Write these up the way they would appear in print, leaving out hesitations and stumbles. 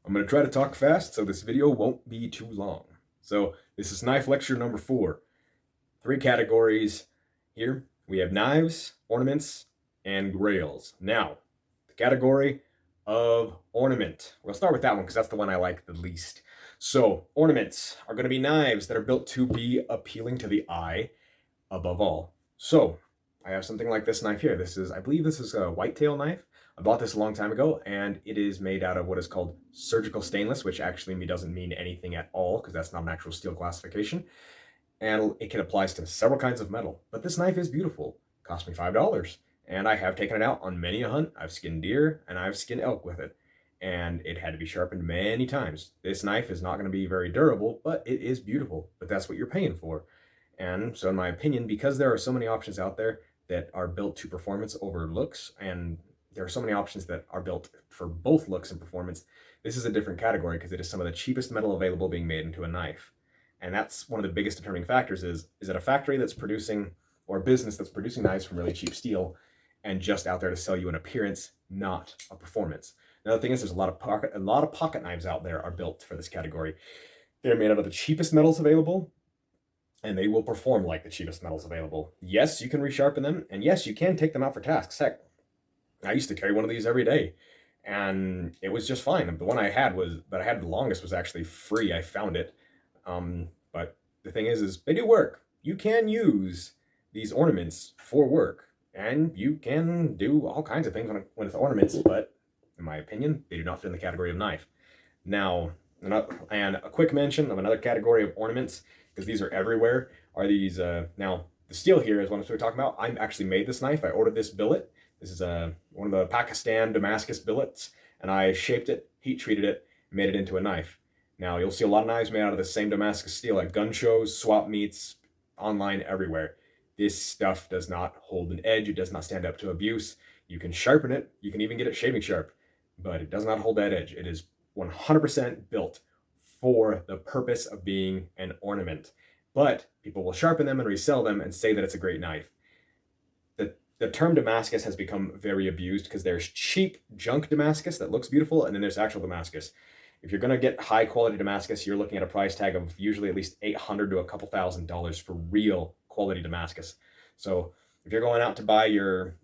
I'm going to try to talk fast so this video won't be too long. So this is knife lecture number 4. 3 categories here. We have knives, ornaments, and grails. Now, the category of ornament. We'll start with that one because that's the one I like the least. So ornaments are going to be knives that are built to be appealing to the eye above all. So I have something like this knife here. I believe this is a whitetail knife. I bought this a long time ago, and it is made out of what is called surgical stainless, which actually doesn't mean anything at all because that's not an actual steel classification. And it can apply to several kinds of metal. But this knife is beautiful. It cost me $5. And I have taken it out on many a hunt. I've skinned deer and I've skinned elk with it. And it had to be sharpened many times. This knife is not going to be very durable, but it is beautiful. But that's what you're paying for. And so, in my opinion, because there are so many options out there that are built to performance over looks, and there are so many options that are built for both looks and performance, this is a different category because it is some of the cheapest metal available being made into a knife. And that's one of the biggest determining factors is it a factory that's producing, or a business that's producing knives from really cheap steel and just out there to sell you an appearance, not a performance. Another thing is there's a lot of pocket knives out there are built for this category. They're made out of the cheapest metals available, and they will perform like the cheapest metals available. Yes, you can resharpen them, and yes, you can take them out for tasks. Heck, I used to carry one of these every day, and it was just fine. The one I had the longest was actually free. I found it, but the thing is they do work. You can use these ornaments for work, and you can do all kinds of things with ornaments. But in my opinion, they do not fit in the category of knife. Now, and a quick mention of another category of ornaments, because these are everywhere, are these, now, the steel here is what we're talking about. I actually made this knife. I ordered this billet. This is one of the Pakistan Damascus billets, and I shaped it, heat treated it, and made it into a knife. Now, you'll see a lot of knives made out of the same Damascus steel at gun shows, swap meets, online, everywhere. This stuff does not hold an edge. It does not stand up to abuse. You can sharpen it. You can even get it shaving sharp, but it does not hold that edge. It is 100% built for the purpose of being an ornament. But people will sharpen them and resell them and say that it's a great knife. The term Damascus has become very abused because there's cheap junk Damascus that looks beautiful, and then there's actual Damascus. If you're going to get high quality Damascus, you're looking at a price tag of usually at least $800 to a couple $1,000s for real quality Damascus. So if you're going out to buy your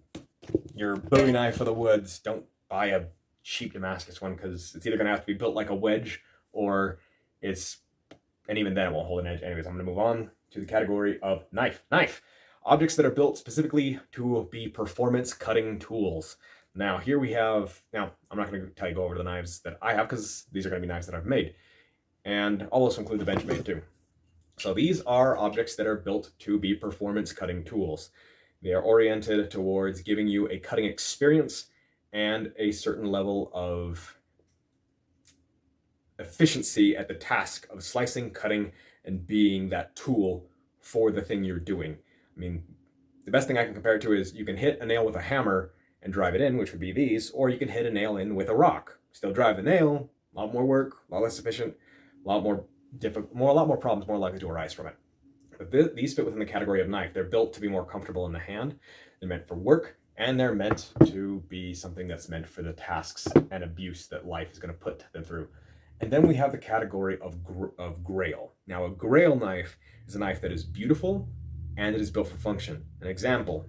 Bowie knife for the woods, don't buy a cheap Damascus one because it's either going to have to be built like a wedge or and even then it won't hold an edge. Anyways, I'm going to move on to the category of knife. Objects that are built specifically to be performance cutting tools. Now, here we have, I'm not going to go over the knives that I have because these are going to be knives that I've made. And I'll also include the Benchmade too. So these are objects that are built to be performance cutting tools. They are oriented towards giving you a cutting experience and a certain level of efficiency at the task of slicing, cutting, and being that tool for the thing you're doing. I mean, the best thing I can compare it to is you can hit a nail with a hammer and drive it in, which would be these, or you can hit a nail in with a rock. Still drive the nail, a lot more work, a lot less efficient, a lot more problems more likely to arise from it. But these fit within the category of knife. They're built to be more comfortable in the hand. They're meant for work, and they're meant to be something that's meant for the tasks and abuse that life is going to put them through. And then we have the category of grail. Now, a grail knife is a knife that is beautiful and it is built for function. An example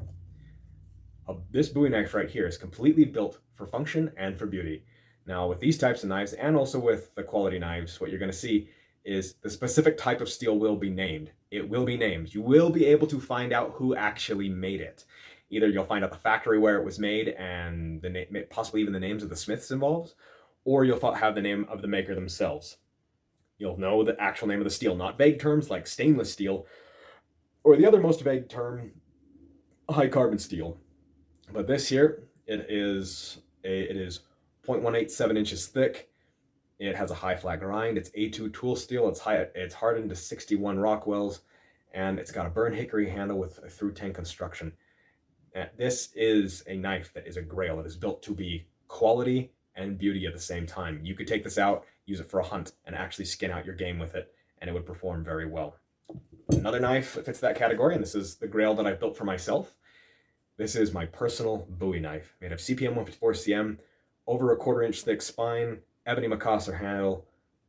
of this Bowie knife right here is completely built for function and for beauty. Now, with these types of knives, and also with the quality knives, what you're going to see is the specific type of steel will be named. It will be named. You will be able to find out who actually made it. Either you'll find out the factory where it was made and possibly even the names of the smiths involved, or you'll have the name of the maker themselves. You'll know the actual name of the steel, not vague terms like stainless steel, or the other most vague term, high carbon steel. But this here, it is 0.187 inches thick. It has a high flat grind. It's A2 tool steel. It's hardened to 61 Rockwells, and it's got a burn hickory handle with a through tank construction. This is a knife that is a grail. It is built to be quality and beauty at the same time. You could take this out, use it for a hunt, and actually skin out your game with it, and it would perform very well. Another knife that fits that category, and this is the grail that I built for myself. This is my personal Bowie knife, made of CPM 154 CM, over a 1/4 inch thick spine, ebony macassar handle,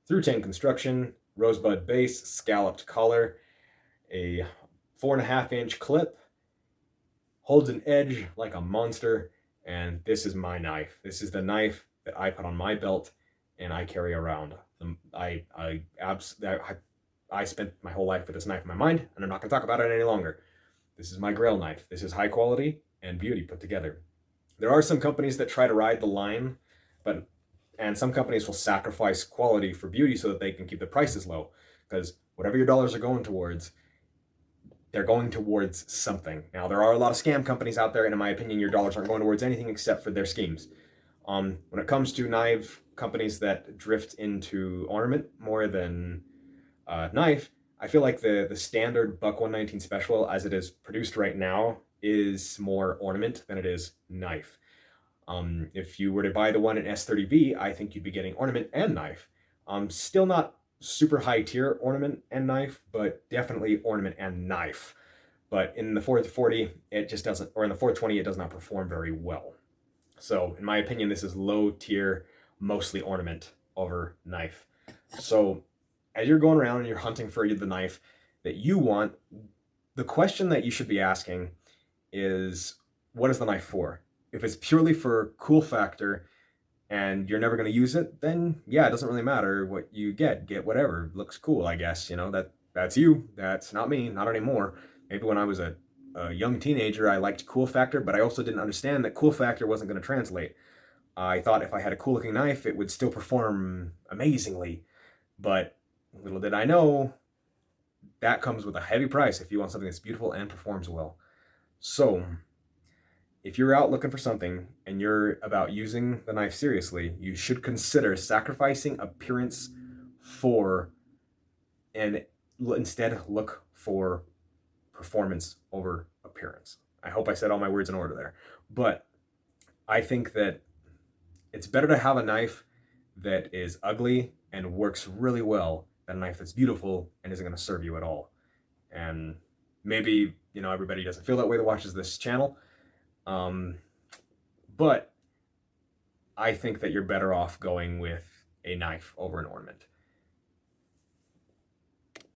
through chain construction, rosebud base, scalloped collar, a 4.5-inch clip, holds an edge like a monster, and this is my knife. This is the knife that I put on my belt and I carry around. I spent my whole life with this knife in my mind, and I'm not going to talk about it any longer. This is my Grail knife. This is high quality and beauty put together. There are some companies that try to ride the line, and some companies will sacrifice quality for beauty so that they can keep the prices low. Because whatever your dollars are going towards, they're going towards something. Now, there are a lot of scam companies out there, and in my opinion, your dollars aren't going towards anything except for their schemes. When it comes to knife companies that drift into ornament more than knife, I feel like the standard Buck 119 Special, as it is produced right now, is more ornament than it is knife. If you were to buy the one in S30V, I think you'd be getting ornament and knife. Still not super high tier ornament and knife, but definitely ornament and knife. But in the 440, it just doesn't, or in the 420, it does not perform very well. So, in my opinion, this is low tier, mostly ornament over knife. So, as you're going around and you're hunting for the knife that you want, the question that you should be asking is, what is the knife for? If it's purely for cool factor and you're never going to use it, then yeah, it doesn't really matter what you get. Get whatever looks cool, I guess. You know, that's you. That's not me. Not anymore. Maybe when I was a young teenager, I liked cool factor, but I also didn't understand that cool factor wasn't going to translate. I thought if I had a cool looking knife, it would still perform amazingly. But little did I know, that comes with a heavy price if you want something that's beautiful and performs well. So, if you're out looking for something and you're about using the knife seriously, you should consider sacrificing appearance for, and instead look for performance over appearance. I hope I said all my words in order there. But I think that it's better to have a knife that is ugly and works really well than a knife that's beautiful and isn't going to serve you at all. And maybe, everybody doesn't feel that way that watches this channel. But I think that you're better off going with a knife over an ornament.